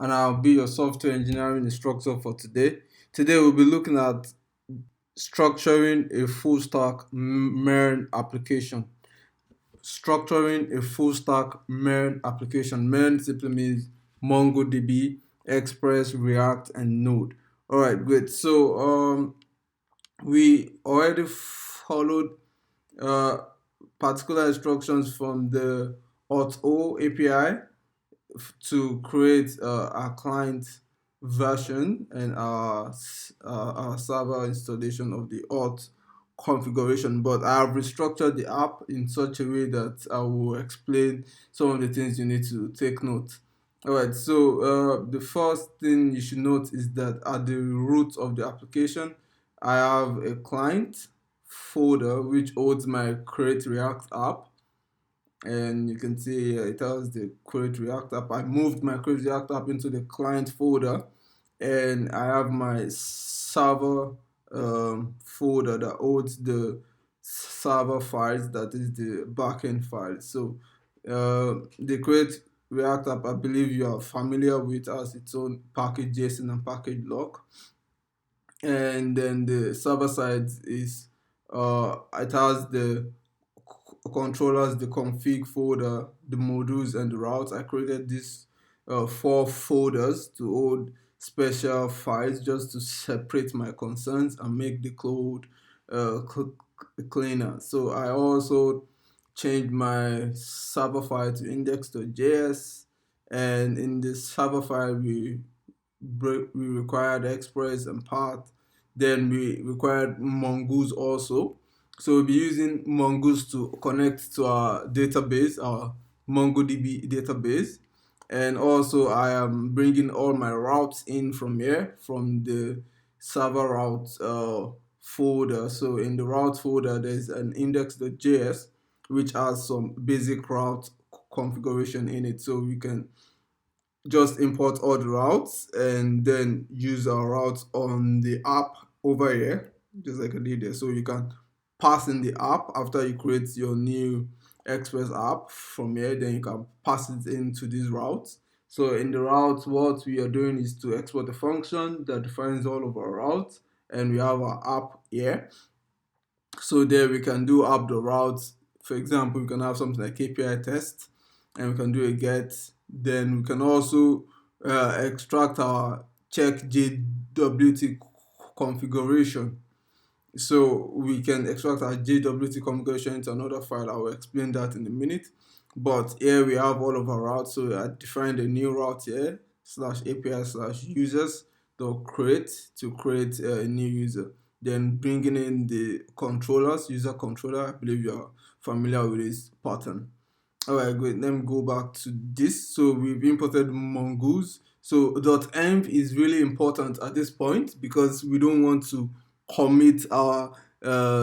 and I'll be your software engineering instructor for today. Today we'll be looking at structuring a full stack MERN application. Structuring a full stack MERN application. MERN simply means MongoDB, Express, React, and Node. All right, great. So we already followed uh, particular instructions from the auto API to create our client version and our server installation of the auth configuration, but I have restructured the app in such a way that I will explain some of the things you need to take note. All right, so the first thing you should note is that at the root of the application I have a client folder which holds my create react app, and you can see it has the create react app. I moved my create react app into the client folder, and I have my server folder that holds the server files, that is the backend files. So the create react app, I believe you are familiar with, as its own package JSON and package lock. And then the server side is it has the controllers, the config folder, the modules, and the routes. I created these four folders to hold special files just to separate my concerns and make the code cleaner. So I also changed my server file to index.js, and in this server file we required Express and Path. Then we required Mongoose also. So we'll be using Mongoose to connect to our database, our MongoDB database. And also I am bringing all my routes in from here, from the server routes folder. So in the route folder, there's an index.js, which has some basic route configuration in it. So we can just import all the routes and then use our routes on the app over here, just like I did there. So you can pass in the app after you create your new Express app from here, then you can pass it into these routes. So in the routes, what we are doing is to export a function that defines all of our routes, and we have our app here. So there we can do app the routes. For example, we can have something like KPI test, and we can do a get. Then we can also extract our check JWT configuration. So we can extract our JWT configuration into another file. I will explain that in a minute. But here we have all of our routes. So I defined a new route here, /API/users dot create, to create a new user. Then bringing in the controllers, user controller. I believe you are familiar with this pattern. All right, great. Let me go back to this. So we've imported Mongoose. So .env is really important at this point because we don't want to commit our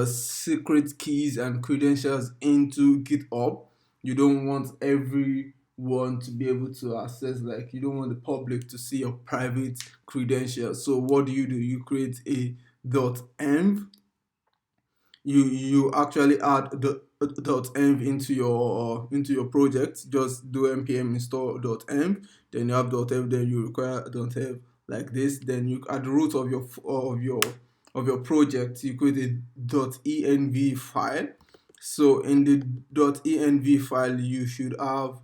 secret keys and credentials into GitHub. You don't want everyone to be able to access, like you don't want the public to see your private credentials. So what do? You create a .env. You actually add the .env into your project. Just do npm install .env, then you have .env, then you require .env like this. Then you at the root of your project you create a .env file. So in the .env file you should have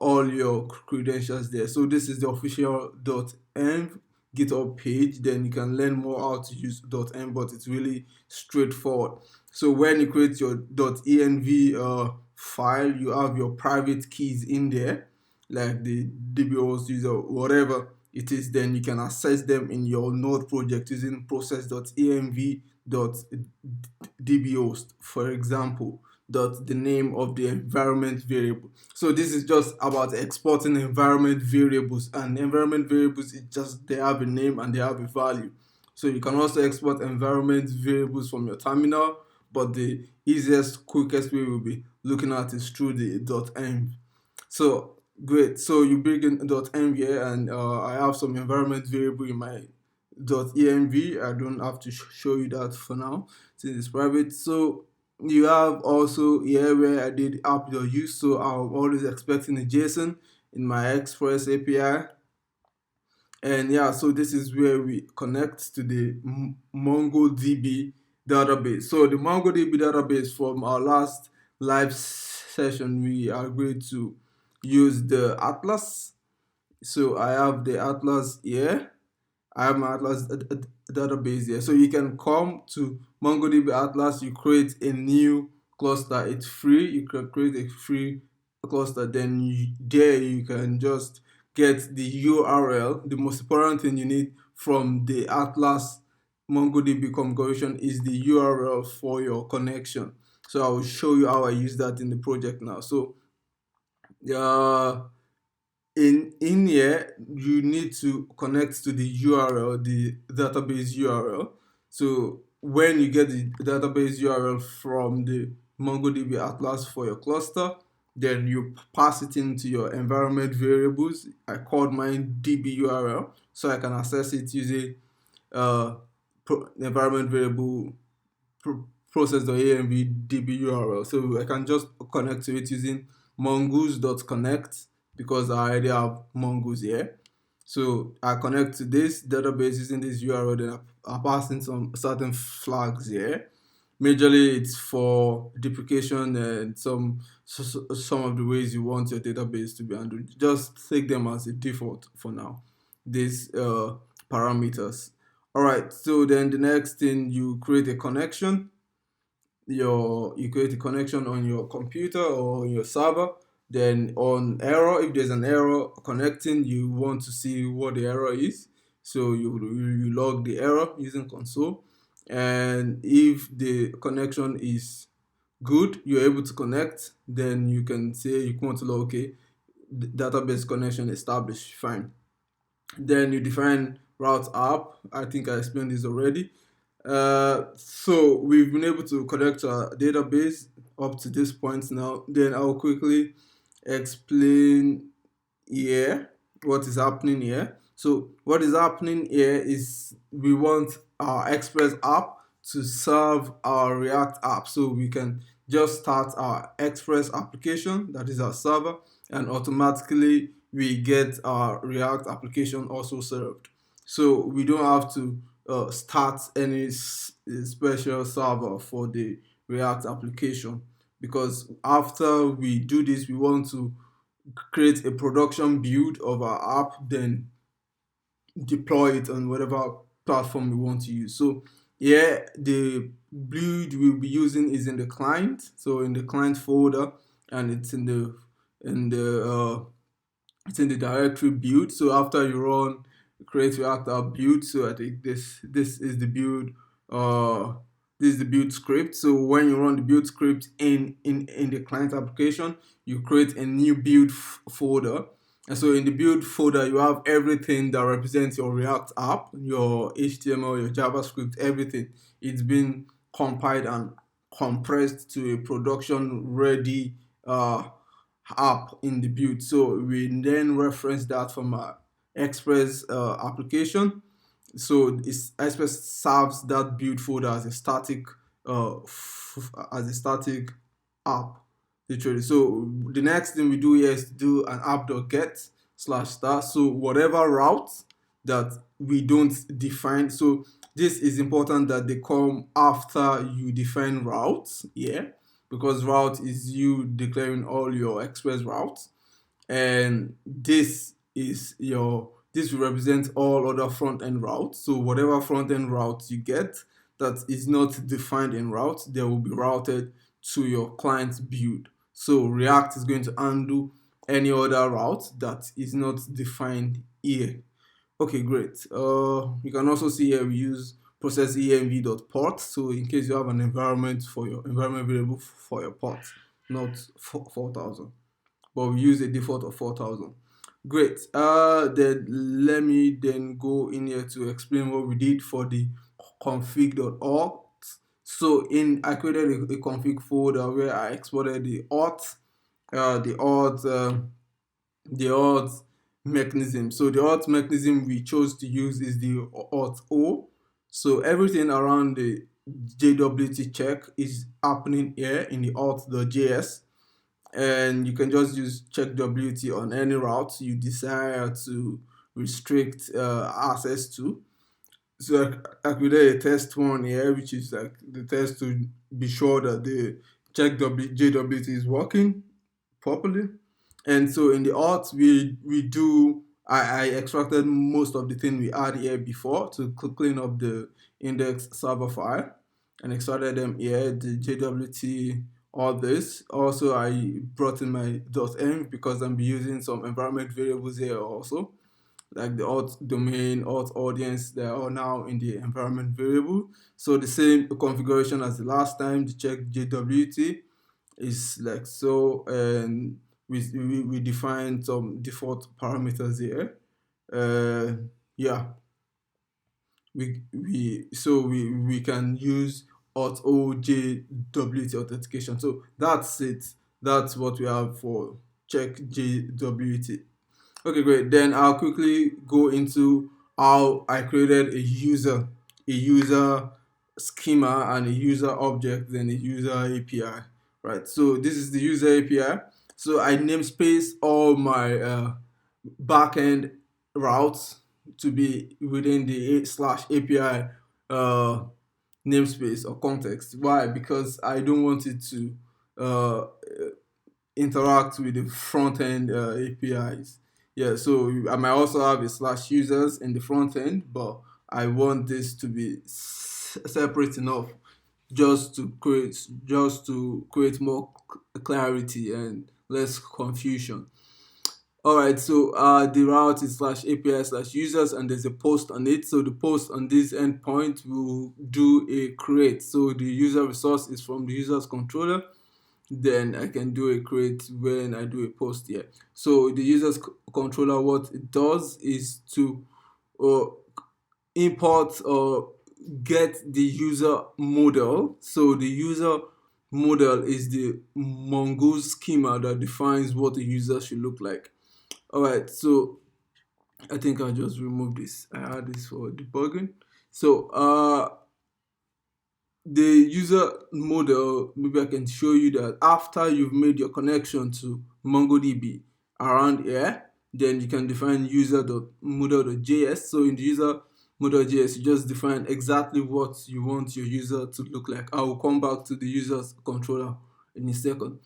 all your credentials there. So this is the official .env GitHub page. Then you can learn more how to use .env, but it's really straightforward. So when you create your .env file, you have your private keys in there, like the DBOs user, whatever it is. Then you can access them in your node project using process.env.dbos, for example, the name of the environment variable. So this is just about exporting environment variables, and environment variables, it just, they have a name and they have a value. So you can also export environment variables from your terminal, but the easiest, quickest way we'll be looking at is through the .env. So great. So you bring in .env here, and I have some environment variable in my .env. I don't have to show you that for now since it's private. So you have also here where I did app.use. So I'm always expecting a JSON in my Express API. And yeah, so this is where we connect to the MongoDB database. So the MongoDB database, from our last live session, we agreed to use the Atlas. So I have the Atlas here. I have my Atlas database here. So you can come to MongoDB Atlas, you create a new cluster. It's free. You can create a free cluster. Then there you can just get the URL. The most important thing you need from the Atlas MongoDB configuration is the URL for your connection. So I will show you how I use that in the project now. So uh, in here you need to connect to the URL, the database URL. So when you get the database URL from the MongoDB Atlas for your cluster, then you pass it into your environment variables. I called mine DB URL so I can access it using uh, environment variable process.env db URL. So I can just connect to it using mongoose.connect because I already have mongoose here. So I connect to this database using this URL, then I pass in some certain flags here. Majorly, it's for deprecation and some of the ways you want your database to be handled. Just take them as a default for now. These parameters. All right. So then the next thing, you create a connection. You create a connection on your computer or on your server. Then on error, if there's an error connecting, you want to see what the error is. So you log the error using console. And if the connection is good, you're able to connect, then you can say you want to log, okay, database connection established, fine. Then you define route app. I think I explained this already. So we've been able to connect to our database up to this point now. Then I'll quickly explain here what is happening here. So what is happening here is we want our Express app to serve our React app. So we can just start our Express application, that is our server, and automatically we get our React application also served. So we don't have to start any special server for the React application, because after we do this, we want to create a production build of our app, then deploy it on whatever platform we want to use. So yeah, the build we'll be using is in the client, so in the client folder, and it's in the directory build. So after you run create react app build, so I think this is the build, uh this is the build script. So when you run the build script in the client application, you create a new build folder. And so in the build folder, you have everything that represents your React app, your HTML, your JavaScript, everything. It's been compiled and compressed to a production ready app in the build. So we then reference that from our Express application. So Express serves that build folder as a static app, literally. So the next thing we do here is to do an app.get slash star. So whatever route that we don't define, so this is important that they come after you define routes, yeah, because route is you declaring all your Express routes, and this will represent all other front end routes. So whatever front end routes you get that is not defined in route, they will be routed to your client's build. So React is going to undo any other route that is not defined here. Okay, great. You can also see here we use process env.port. So in case you have an environment for your environment variable for your port, not 4,000, but we use a default of 4,000. Great. Then let me then go in here to explain what we did for the config.org. So I created a config folder where I exported the auth, the auth, the auth mechanism. So the auth mechanism we chose to use is the auth O. So everything around the JWT check is happening here in the auth.js, and you can just use check WT on any route you desire to restrict access to. So I created a test one here, which is like the test to be sure that the JWT is working properly. And so in the auth, we do I extracted most of the thing we had here before to clean up the index server file and extracted them here, the JWT, all this. Also, I brought in my .env because I'm using some environment variables here also, like the auth domain, auth audience, they are all now in the environment variable. So the same configuration as the last time, the check JWT is like so, and we define some default parameters here. Yeah, we can use auth OJWT authentication. So that's it. That's what we have for check JWT. Okay, great. Then I'll quickly go into how I created a user schema and a user object, then a user API. Right. So this is the user API. So I namespace all my backend routes to be within the slash API uh, namespace or context. Why? Because I don't want it to uh, interact with the front end APIs. Yeah, so I might also have a slash users in the front end, but I want this to be separate enough just to create more clarity and less confusion. All right, so the route is slash API slash users, and there's a post on it. So the post on this endpoint will do a create. So the user resource is from the user's controller. Then I can do a create when I do a post here. So the user's controller, what it does is to uh, import or get the user model. So the user model is the mongoose schema that defines what the user should look like. All right, so I think I'll just remove this. I had this for debugging. So the user model, maybe I can show you that after you've made your connection to MongoDB around here, then you can define user.model.js. So in the user model.js, you just define exactly what you want your user to look like. I will come back to the user's controller in a second.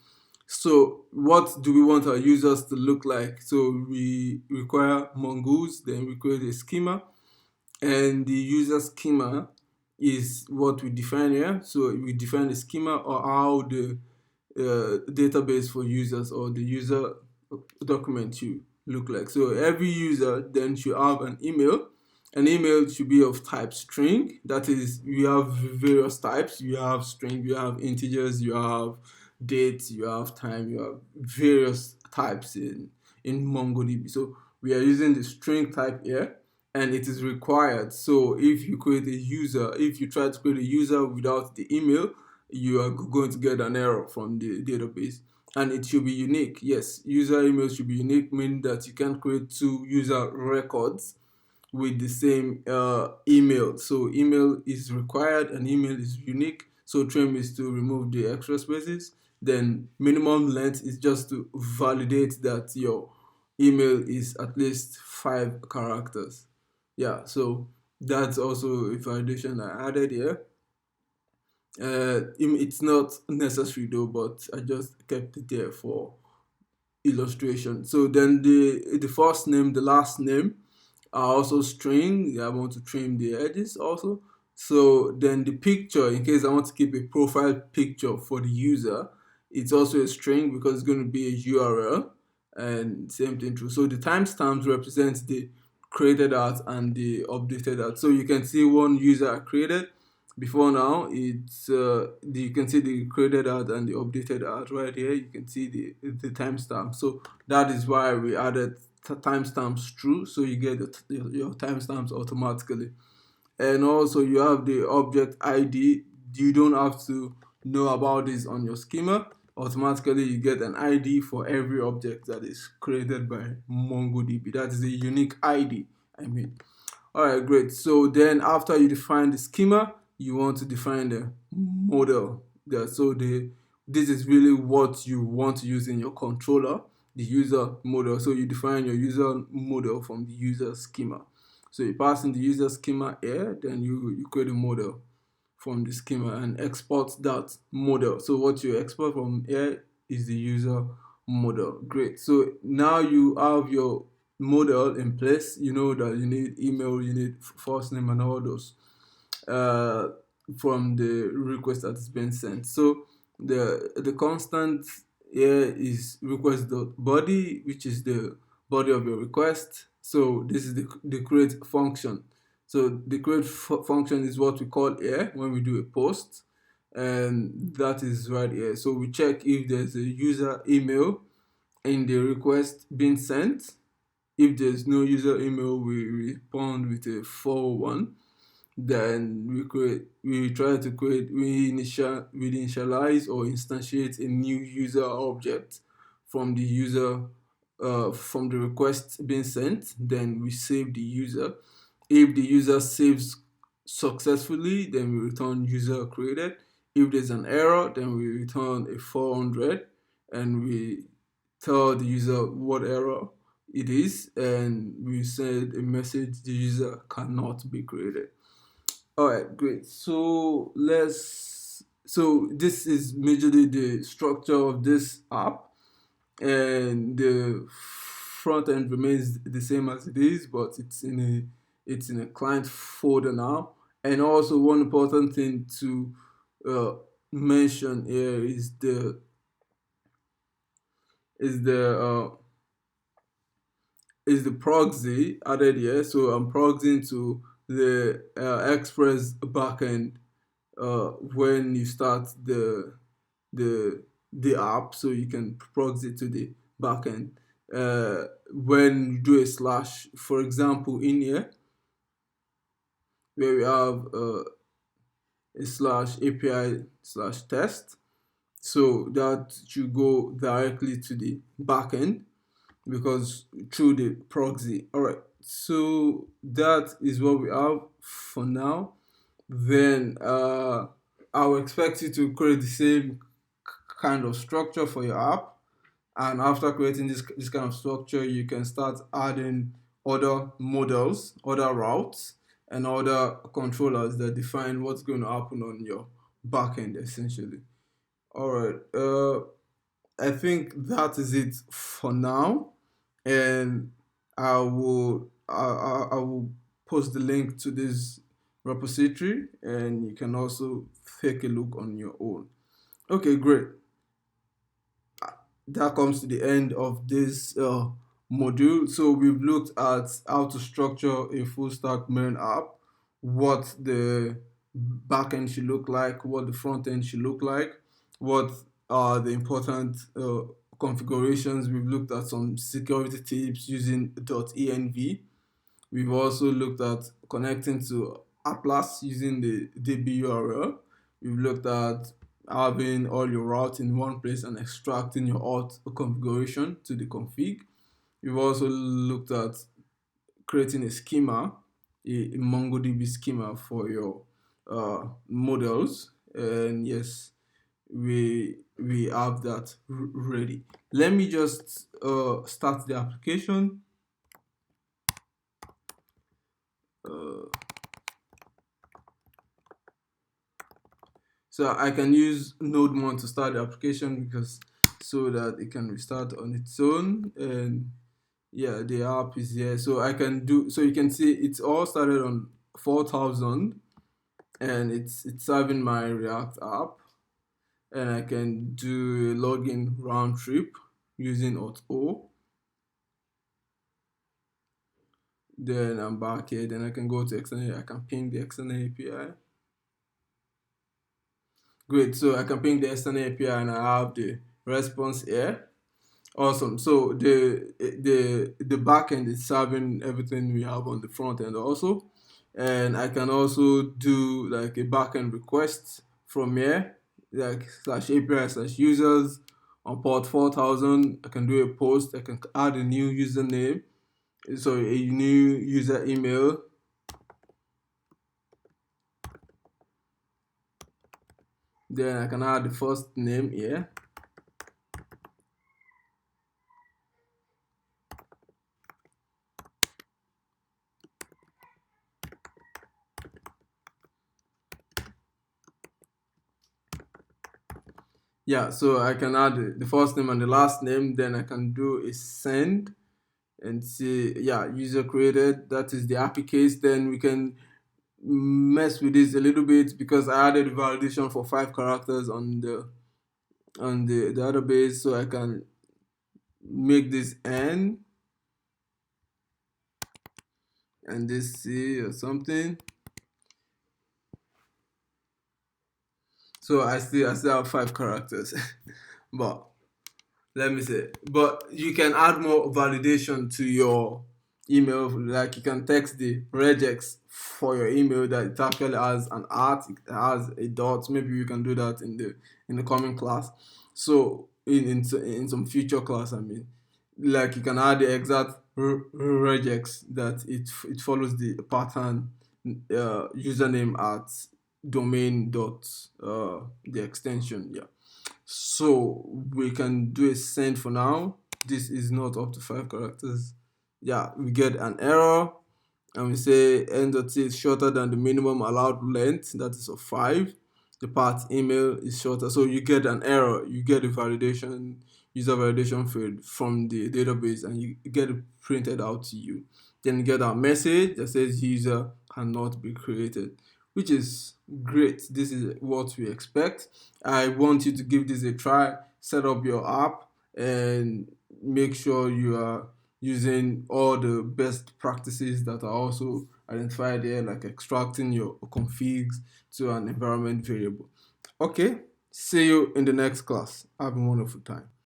So what do we want our users to look like? So we require mongoose, then we create a schema, and the user schema is what we define here. So we define the schema or how the database for users or the user document should look like. So every user then should have an email. An email should be of type string. That is, you have various types. You have string, you have integers, you have dates, you have time, you have various types in MongoDB. So we are using the string type here, and it is required. So if you create a user, if you try to create a user without the email, you are going to get an error from the database, and it should be unique. Yes, user email should be unique, meaning that you can't create two user records with the same email. So email is required and email is unique. So trim is to remove the extra spaces. Then minimum length is just to validate that your email is at least 5 characters. Yeah, so that's also a validation I added here. It's not necessary though, but I just kept it there for illustration. So then the first name, the last name are also string. I want to trim the edges also. So then the picture, in case I want to keep a profile picture for the user, it's also a string because it's going to be a URL, and same thing true. So the timestamps represents the created art and the updated art. So you can see one user I created before now. It's you can see the created art and the updated art right here. You can see the timestamp. So that is why we added timestamps true, so you get your timestamps automatically. And also you have the object ID. You don't have to know about this on your schema. Automatically you get an ID for every object that is created by MongoDB. That is a unique ID, I mean. All right, great. So then after you define the schema, you want to define the model. Yeah, so this is really what you want to use in your controller. the user model. So you define your user model from the user schema. So you pass in the user schema here, then you create a model from the schema and export that model. So what you export from here is the user model. Great. So now you have your model in place. You know that you need email, you need first name and all those uh, from the request that is being sent. So the constant here is request.body, which is the body of your request. So this is the create function. So the create function is what we call here when we do a post, and that is right here. So we check if there's a user email in the request being sent. If there's no user email, we respond with a 401. Then we try to create, we initialize or instantiate a new user object from the user from the request being sent. Then we save the user. If the user saves successfully, then we return user created. If there's an error, then we return a 400, and we tell the user what error it is, and we send a message the user cannot be created. All right, great. So this is majorly the structure of this app, and the front end remains the same as it is, but it's in a client folder now. And also one important thing to uh, mention here is the uh, is the proxy added here. So I'm proxying to the Express backend when you start the the app, so you can proxy to the backend. When you do a slash, for example, in here where we have a slash API slash test, so that should go directly to the backend because through the proxy. All right, so that is what we have for now. Then I will expect you to create the same kind of structure for your app, and after creating this kind of structure, you can start adding other models, other routes, and other controllers that define what's going to happen on your backend essentially. All right, I think that is it for now, and I will post the link to this repository, and you can also take a look on your own. Okay, great. That comes to the end of this module. So we've looked at how to structure a full stack MERN app, what the backend should look like, what the front end should look like, what are the important configurations. We've looked at some security tips using .env. We've also looked at connecting to Atlas using the DB URL. We've looked at having all your routes in one place and extracting your auth configuration to the config. We've also looked at creating a schema, a MongoDB schema for your models. And yes, we have that ready. Let me just start the application. So I can use node-mon to start the application because so that it can restart on its own. And yeah, the app is here. So I can do, so you can see it's all started on 4,000, and it's serving my React app. And I can do a login round trip using auth. Then I'm back here. Then I can go to external. I can ping the external API. Great. So I can ping the external API, and I have the response here. Awesome. So the backend is serving everything we have on the front end also, and I can also do like a backend request from here, like slash API slash users on port 4,000. I can do a post. I can add a new username, so a new user email. Then I can add the first name here. Yeah, so I can add the first name and the last name, then I can do a send and see, yeah, user created, that is the API case. Then we can mess with this a little bit because I added validation for 5 characters on the database, so I can make this n and this c or something. So I still have 5 characters. But let me say, but you can add more validation to your email. Like you can text the regex for your email that it actually has an art, it has a dot. Maybe you can do that in the coming class. So in some future class, I mean, like you can add the exact regex that it follows the pattern, username at domain dot, the extension, yeah. So we can do a send for now. This is not up to 5 characters. Yeah, we get an error and we say n.c is shorter than the minimum allowed length, that is of 5. The path email is shorter. So you get an error, you get a validation, user validation field from the database, and you get it printed out to you. Then you get a message that says user cannot be created, which is great. This is what we expect. I want you to give this a try, set up your app, and make sure you are using all the best practices that are also identified there, like extracting your configs to an environment variable. Okay, see you in the next class. Have a wonderful time.